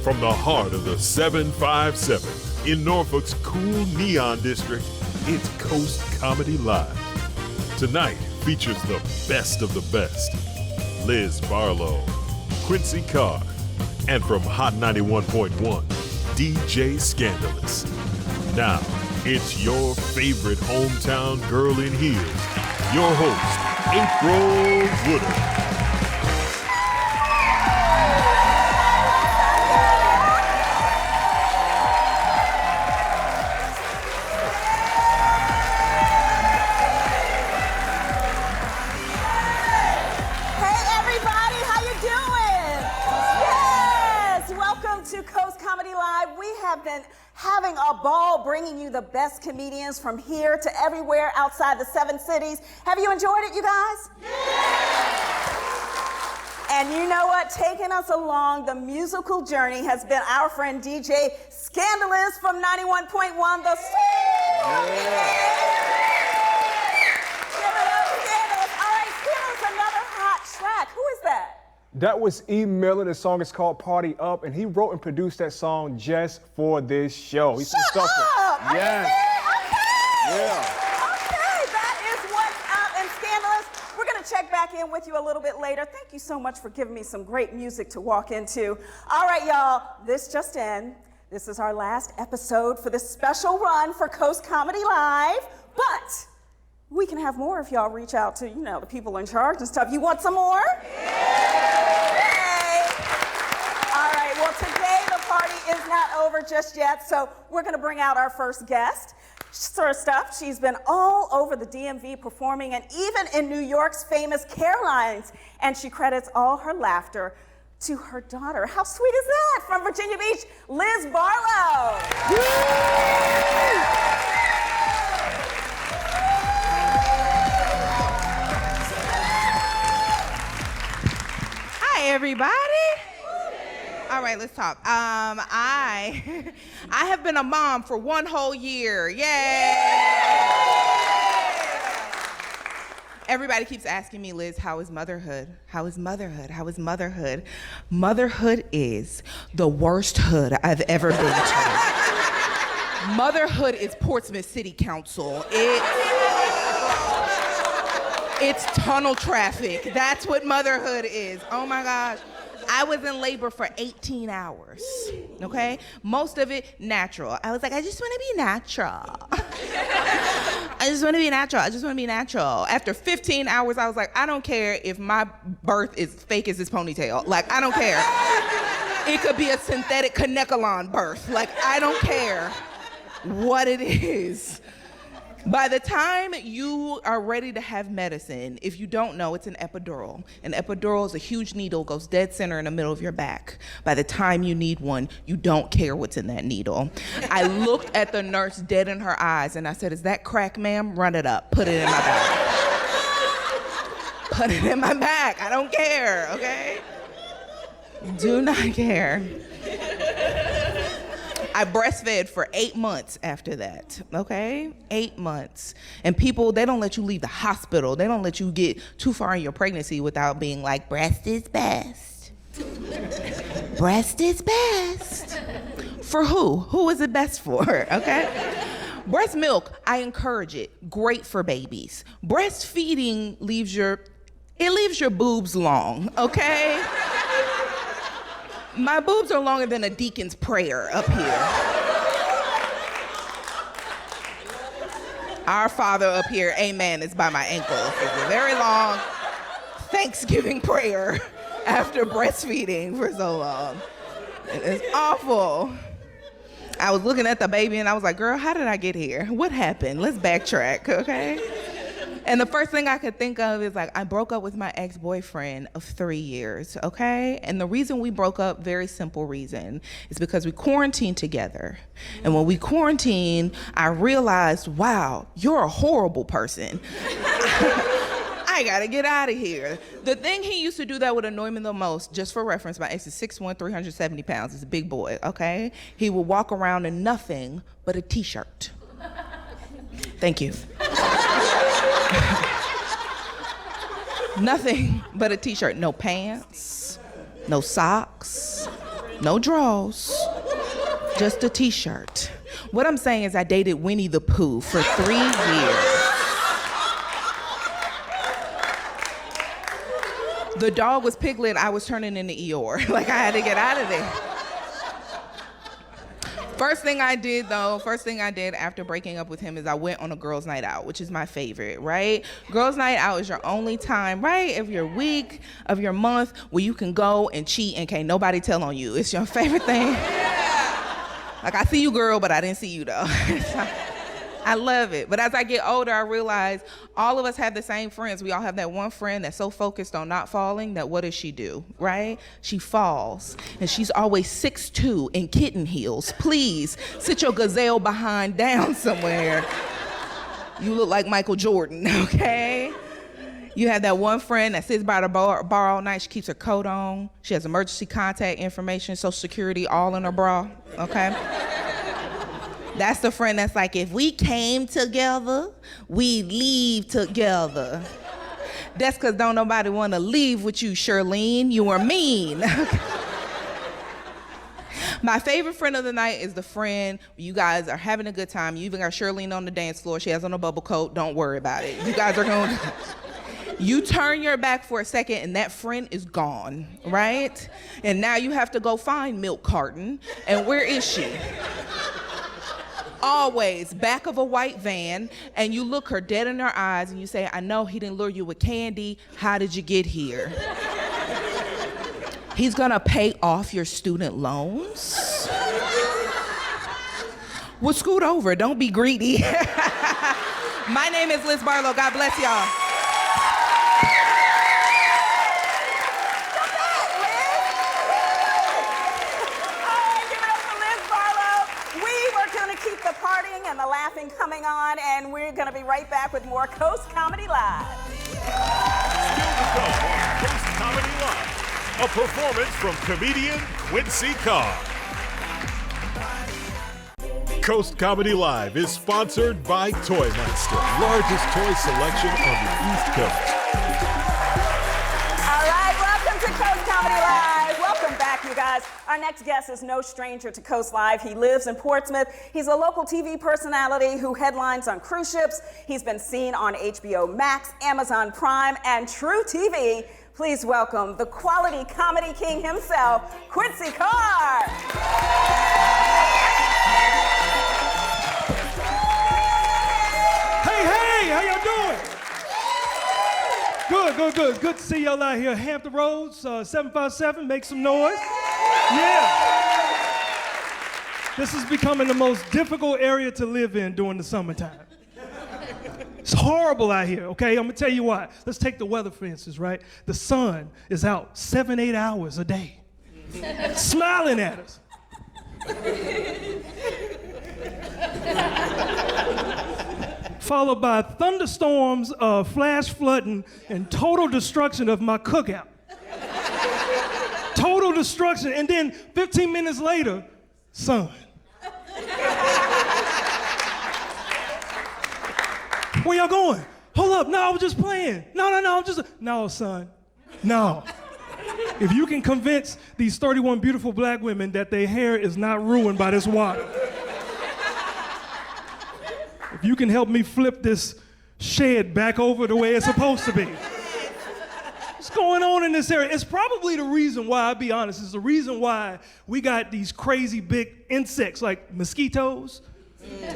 From the heart of the 757 in Norfolk's cool neon district, it's Coast Comedy Live. Tonight features the best of the best. Liz Barlow, Quincy Carr, and from Hot 91.1, DJ Scandalous. Now, it's your favorite hometown girl in heels, your host, April Woodard. Having a ball bringing you the best comedians from here to everywhere outside the 7 cities. Have you enjoyed it, you guys? Yeah! And you know what? Taking us along the musical journey has been our friend DJ Scandalous from 91.1 The Soul. Yeah. Give it up, Scandalous. All right, give us another hot track. Who is that? That was E. Miller. The song is called Party Up, and he wrote and produced that song just for this show. He's from Suffolk. Yes. Okay. Yeah. Okay, that is what's up. And Scandalous, we're going to check back in with you a little bit later. Thank you so much for giving me some great music to walk into. All right, y'all, this just in. This is our last episode for this special run for Coast Comedy Live, but we can have more if y'all reach out to, the people in charge and stuff. You want some more? Yeah. All right, well, today the party is not over just yet, so we're going to bring out our first guest. First up, she's been all over the DMV performing and even in New York's famous Carolines, and she credits all her laughter to her daughter. How sweet is that? From Virginia Beach, Liz Barlow. Hi, everybody. All right, let's talk. I have been a mom for 1 whole year. Yay! Everybody keeps asking me, Liz, how is motherhood? How is motherhood? How is motherhood? Motherhood is the worst hood I've ever been to. Motherhood is Portsmouth City Council. It's tunnel traffic. That's what motherhood is. Oh my gosh. I was in labor for 18 hours, okay? Most of it natural. I was like, I just want to be natural. I just want to be natural. I just want to be natural. After 15 hours, I was like, I don't care if my birth is fake as this ponytail. Like, I don't care. It could be a synthetic Kanekalon birth. Like, I don't care what it is. By the time you are ready to have medicine, if you don't know, it's an epidural. An epidural is a huge needle, goes dead center in the middle of your back. By the time you need one, you don't care what's in that needle. I looked at the nurse dead in her eyes and I said, is that crack, ma'am? Run it up, put it in my back. Put it in my back, I don't care, okay? Do not care. I breastfed for 8 months after that, okay? 8 months. And people, they don't let you leave the hospital. They don't let you get too far in your pregnancy without being like, breast is best. Breast is best. For who? Who is it best for, okay? Breast milk, I encourage it. Great for babies. Breastfeeding leaves your boobs long, okay? My boobs are longer than a deacon's prayer up here. Our Father up here, amen, is by my ankle. It's a very long Thanksgiving prayer after breastfeeding for so long. It's awful. I was looking at the baby and I was like, girl, how did I get here? What happened? Let's backtrack, okay? And the first thing I could think of is like, I broke up with my ex-boyfriend of 3 years, okay? And the reason we broke up, very simple reason, is because we quarantined together. And when we quarantined, I realized, wow, you're a horrible person. I gotta get out of here. The thing he used to do that would annoy me the most, just for reference, my ex is 6'1", 370 pounds, he's a big boy, okay? He would walk around in nothing but a t-shirt. Thank you. Nothing but a t-shirt, no pants, no socks, No drawers, just a t-shirt. What I'm saying is I dated Winnie the Pooh for 3 years. The dog was Piglet, I was turning into Eeyore. Like, I had to get out of there. First thing I did after breaking up with him is I went on a girls' night out, which is my favorite, right? Girls' night out is your only time, right, of your week, of your month, where you can go and cheat and can't nobody tell on you. It's your favorite thing. Like, I see you, girl, but I didn't see you, though. I love it. But as I get older, I realize all of us have the same friends. We all have that one friend that's so focused on not falling that what does she do, right? She falls. And she's always 6'2" in kitten heels. Please, sit your gazelle behind down somewhere. You look like Michael Jordan, okay? You have that one friend that sits by the bar all night. She keeps her coat on. She has emergency contact information, Social Security, all in her bra, okay? That's the friend that's like, if we came together, we'd leave together. That's because don't nobody want to leave with you, Shirlene. You were mean. My favorite friend of the night is the friend you guys are having a good time. You even got Shirlene on the dance floor. She has on a bubble coat. Don't worry about it. You guys are going to... You turn your back for a second and that friend is gone, right? And now you have to go find Milk Carton. And where is she? Always back of a white van, and you look her dead in her eyes and you say, I know he didn't lure you with candy. How did you get here? He's gonna pay off your student loans? Well, scoot over, don't be greedy. My name is Liz Barlow, God bless y'all. And the laughing coming on, and we're going to be right back with more Coast Comedy Live. Still to come on Coast Comedy Live, a performance from comedian Quincy Carr. Coast Comedy Live is sponsored by Toy Monster, largest toy selection on the East Coast. All right, welcome to Coast Comedy Live. Welcome back, you guys. Our next guest is no stranger to Coast Live. He lives in Portsmouth. He's a local TV personality who headlines on cruise ships. He's been seen on HBO Max, Amazon Prime, and True TV. Please welcome the quality comedy king himself, Quincy Carr. Hey, how y'all doing? Good. Good to see y'all out here. Hampton Roads, 757, make some noise. Yeah. This is becoming the most difficult area to live in during the summertime. It's horrible out here, okay? I'm gonna tell you why. Let's take the weather, for instance, right? The sun is out 7-8 hours a day, smiling at us. Followed by thunderstorms, flash flooding, and total destruction of my cookout. Total destruction, and then 15 minutes later, sun. Where y'all going? Hold up, no, I was just playing. No, son, no. If you can convince these 31 beautiful black women that their hair is not ruined by this water, if you can help me flip this shed back over the way it's supposed to be. What's going on in this area? It's probably the reason why, I'll be honest, it's the reason why we got these crazy big insects like mosquitoes.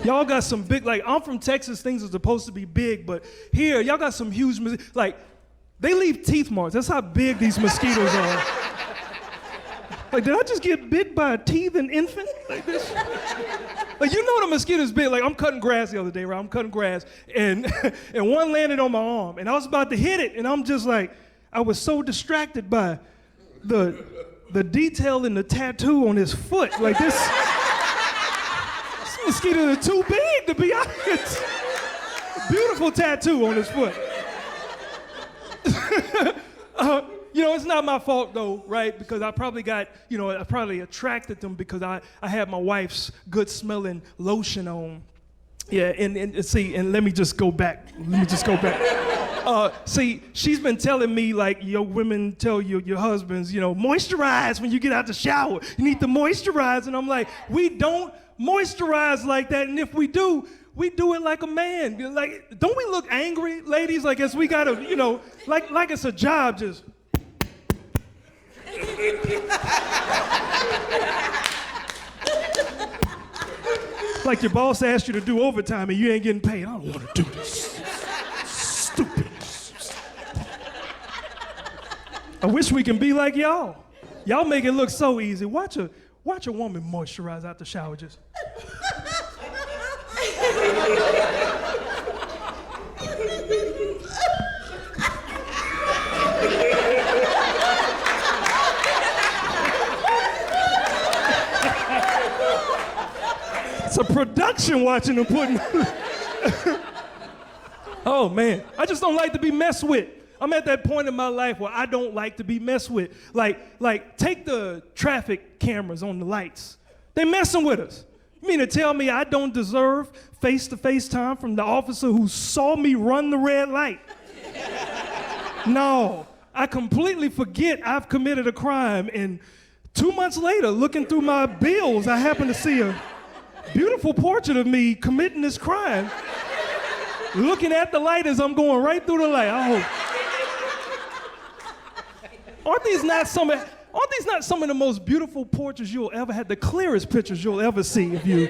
Y'all got some big, like, I'm from Texas, things are supposed to be big, but here, y'all got some huge, like, they leave teeth marks. That's how big these mosquitoes are. Like, did I just get bit by a teething infant like this? Like, you know the mosquito's big. Like, I'm cutting grass the other day, right? I'm cutting grass, and one landed on my arm, and I was about to hit it, and I'm just like, I was so distracted by the detail in the tattoo on his foot. Like, this mosquitoes are too big to be honest. Beautiful tattoo on his foot. You know, it's not my fault though, right? Because I probably got, I probably attracted them because I had my wife's good smelling lotion on. Yeah, and see, and let me just go back. See, she's been telling me, like, your women tell your husbands, moisturize when you get out the shower. You need to moisturize. And I'm like, we don't moisturize like that. And if we do it like a man. Like, don't we look angry, ladies? Like, as we gotta, like it's a job, just. Like your boss asked you to do overtime and you ain't getting paid. I don't want to do this. Stupid. I wish we can be like y'all. Y'all make it look so easy. Watch a woman moisturize out the shower just. It's a production watching them putting. Oh man, I just don't like to be messed with. I'm at that point in my life where I don't like to be messed with. Like take the traffic cameras on the lights. They messing with us. You mean to tell me I don't deserve face-to-face time from the officer who saw me run the red light? No, I completely forget I've committed a crime, and 2 months later, looking through my bills, I happen to see a beautiful portrait of me committing this crime, looking at the light as I'm going right through the light. I hope. Aren't these not some of the most beautiful portraits you'll ever have, the clearest pictures you'll ever see if you...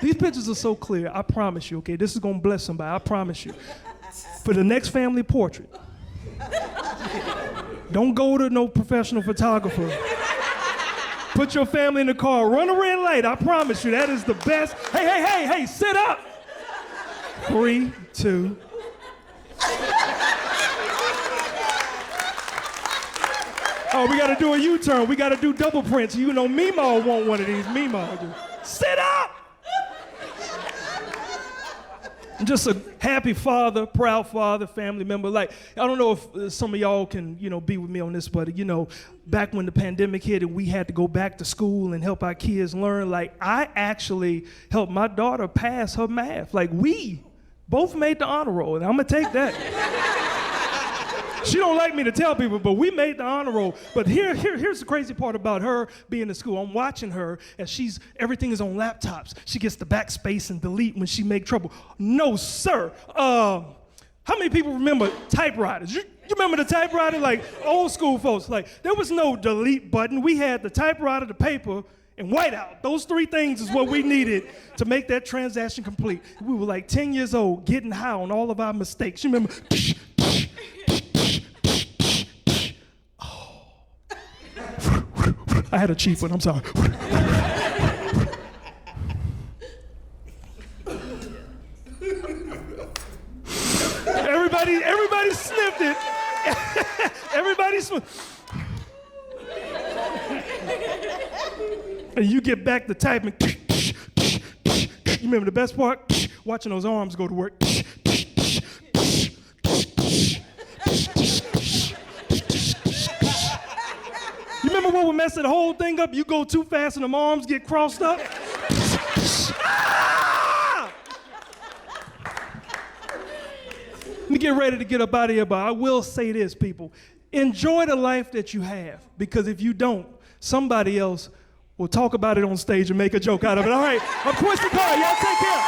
These pictures are so clear, I promise you, okay? This is gonna bless somebody, I promise you. For the next family portrait, don't go to no professional photographer. Put your family in the car, run a red light, I promise you, that is the best. Hey, sit up. 3, 2. Oh, we gotta do a U-turn. We gotta do double prints. You know, Mimo want one of these. Mimo, sit up! I'm just a happy father, proud father, family member. Like, I don't know if some of y'all can, be with me on this, but, back when the pandemic hit and we had to go back to school and help our kids learn, like, I actually helped my daughter pass her math. Like, we both made the honor roll, and I'm gonna take that. She don't like me to tell people, but we made the honor roll. But here's the crazy part about her being in school. I'm watching her as everything is on laptops. She gets the backspace and delete when she make trouble. No, sir. How many people remember typewriters? You remember the typewriter? Like old school folks. Like there was no delete button. We had the typewriter, the paper, and whiteout. Those 3 things is what we needed to make that transaction complete. We were like 10 years old, getting high on all of our mistakes. You remember? I had a cheap one, I'm sorry. Everybody sniffed it. Everybody and you get back to typing. You remember the best part? Watching those arms go to work. You remember when we messed the whole thing up? You go too fast and the arms get crossed up? Ah! Let me get ready to get up out of here, but I will say this, people. Enjoy the life that you have, because if you don't, somebody else will talk about it on stage and make a joke out of it. All right, I'm Quincy Carr. Y'all take care.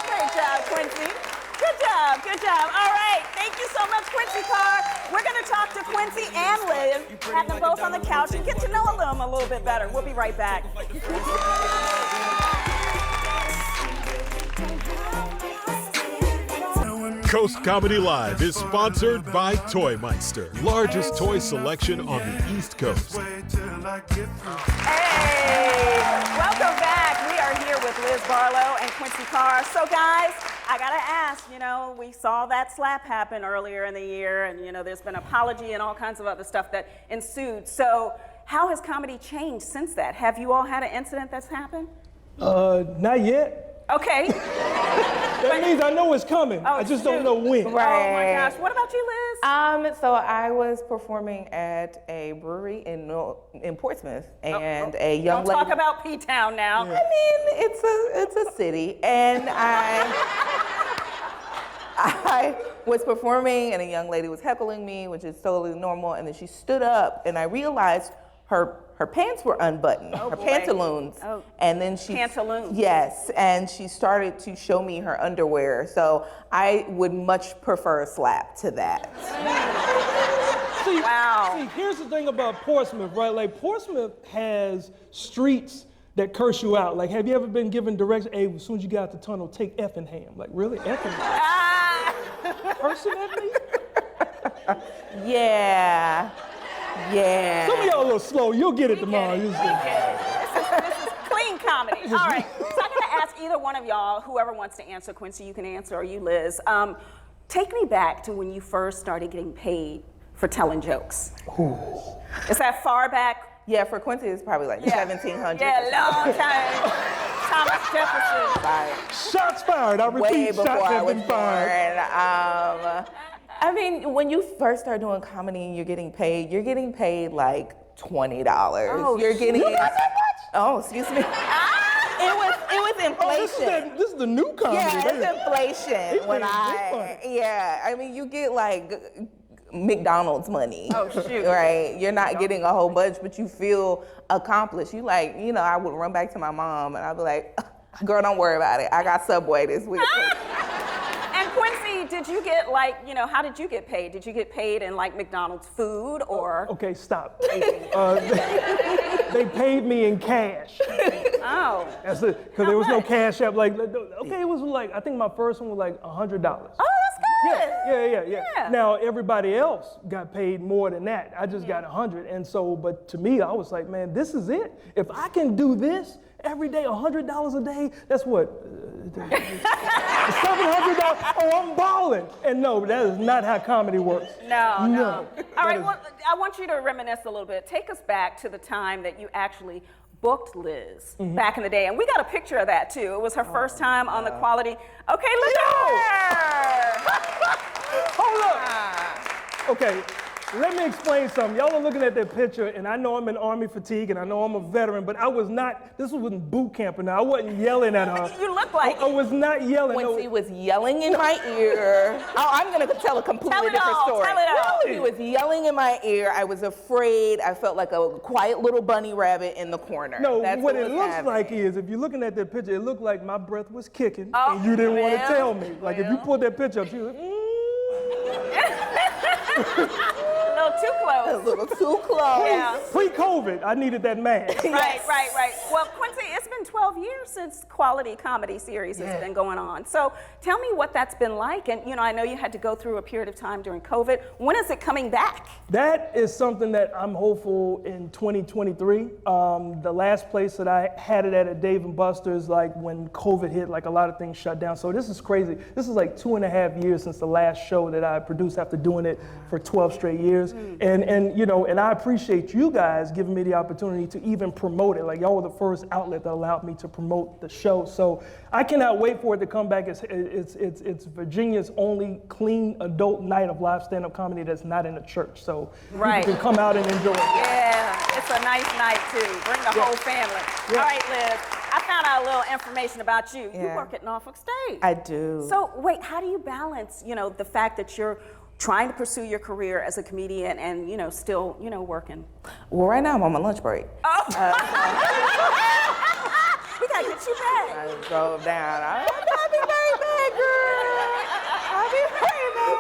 Great job, Quincy. Good job. All right, thank you so much, Quincy Carr. We're gonna talk to Quincy and Liv, have them both on the couch and get to know them a little bit better. We'll be right back. Coast Comedy Live is sponsored by Toy Meister, largest toy selection on the East Coast. Hey, welcome back. We are here with Liz Barlow and Quincy Carr. So guys, I gotta ask, we saw that slap happen earlier in the year, and there's been apology and all kinds of other stuff that ensued. So how has comedy changed since that? Have you all had an incident that's happened? Not yet. Okay. That means I know it's coming. I just don't know when. Right. Oh my gosh. What about you, Liz? So I was performing at a brewery in Portsmouth, and a young Don't lady. talk about P-Town now. I mean, it's a city, and I was performing, and a young lady was heckling me, which is totally normal. And then she stood up, and I realized her pants were unbuttoned, her pantaloons. Oh. And then she Pantaloons. Yes, and she started to show me her underwear. So I would much prefer a slap to that. Wow. See, here's the thing about Portsmouth, right? Like, Portsmouth has streets that curse you out. Like, have you ever been given directions? Hey, as soon as you get out the tunnel, take Effingham. Like, really? Effingham? Cursing at me? Yeah. Some of y'all a little slow. You'll get it tomorrow. This is clean comedy. All right. So I'm going to ask either one of y'all, whoever wants to answer, Quincy, you can answer, or you, Liz. Take me back to when you first started getting paid for telling jokes. Ooh. Is that far back? Yeah, for Quincy, it's probably like 1700. Yeah, long time. Thomas Jefferson. Like, Shots fired. I repeat, way before shots I have was been fired. born. I mean, when you first start doing comedy and you're getting paid like $20. Oh, you're getting. You got that much? Oh, excuse me. It was inflation. This is the new comedy. Yeah, it's inflation. I mean, you get like McDonald's money. Oh, shoot. Right? You're not getting a whole bunch, but you feel accomplished. You like, I would run back to my mom and I'd be like, girl, don't worry about it. I got Subway this week. And Quincy, did you get how did you get paid? Did you get paid in like McDonald's food or? Okay, stop. They paid me in cash. Oh. That's it, because there was no cash app. Like, okay, it was like, I think my first one was like $100. Oh, that's good. Yeah. Now everybody else got paid more than that. I just got 100, and so, but to me, I was like, man, this is it. If I can do this every day, $100 a day, that's what, $700. Oh, I'm balling. And no, that is not how comedy works. No. All right, well, I want you to reminisce a little bit. Take us back to the time that you actually booked Liz back in the day. And we got a picture of that too. It was her first time on the Quality. Okay, look at her. Hold up. Okay, let me explain something. Y'all are looking at that picture, and I know I'm in Army fatigue, and I know I'm a veteran, but I was not, this was in boot camp, and I wasn't yelling at her. You look like I was not yelling. Quincy was yelling in my ear. Oh, I'm gonna tell a completely different story. Tell it all. He was yelling in my ear. I was afraid. I felt like a quiet little bunny rabbit in the corner. No, That's what it was looks happening. like is, if you're looking at that picture, it looked like my breath was kicking, and you didn't want to tell me. Like, if you pulled that picture up, she was a little too close. A little too close. Yeah. Pre-COVID, I needed that mask. Right. Well, Quincy, it's been 12 years since Quality Comedy Series has been going on. So tell me what that's been like. And, I know you had to go through a period of time during COVID. When is it coming back? That is something that I'm hopeful in 2023. The last place that I had it at Dave & Buster's, like when COVID hit, like a lot of things shut down. So this is crazy. This is like 2.5 years since the last show that I produced after doing it for 12 straight years. And I appreciate you guys giving me the opportunity to even promote it. Like, y'all were the first outlet that allowed me to promote the show. So I cannot wait for it to come back. It's Virginia's only clean adult night of live stand-up comedy that's not in a church. So people can come out and enjoy it. Yeah, it's a nice night too. Bring the whole family. Yeah. All right, Liz, I found out a little information about you. You Yeah. work at Norfolk State. I do. So wait, how do you balance, the fact that you're trying to pursue your career as a comedian and, still, working? Well, right now I'm on my lunch break. Oh. We gotta get you back. I drove down. I'll be right back, girl. I'll be right back.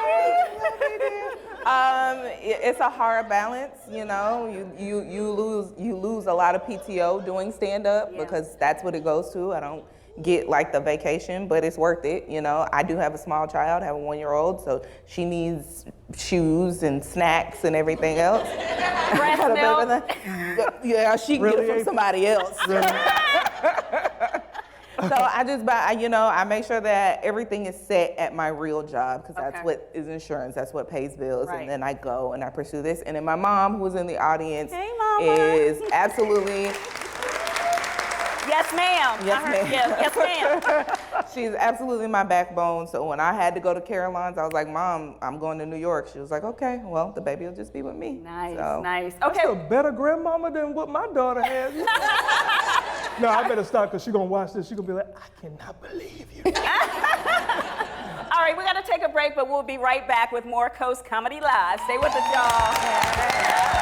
It's a hard balance, You lose a lot of PTO doing stand-up because that's what it goes to. I don't get like the vacation, but it's worth it. I do have a small child, I have a 1-year-old, so she needs shoes and snacks and everything else. Breast milk. Yeah, she can get it from somebody else. So I just buy, I make sure that everything is set at my real job because that's what is insurance, that's what pays bills, and then I go and I pursue this. And then my mom, who's in the audience, Hey, Mama. is absolutely. Yes, ma'am. Yes, ma'am. Yes, ma'am. She's absolutely my backbone. So when I had to go to Caroline's, I was like, Mom, I'm going to New York. She was like, okay, well, the baby will just be with me. Nice, So. nice. That's Okay. a better grandmama than what my daughter has. No, I better stop because she's going to watch this. She's going to be like, I cannot believe you. All right, we got to take a break, but we'll be right back with more Coast Comedy Live. Stay with us, y'all.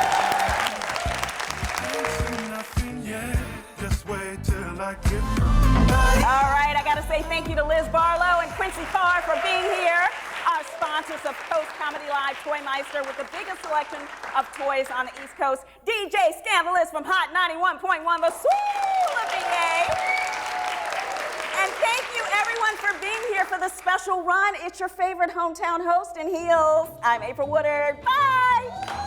All right, I got to say thank you to Liz Barlow and Quincy Carr for being here. Our sponsors of Coast Comedy Live, Toy Meister, with the biggest selection of toys on the East Coast. DJ Scandalous from Hot 91.1, the Soul of VA. And thank you, everyone, for being here for the special run. It's your favorite hometown host in heels. I'm April Woodard. Bye.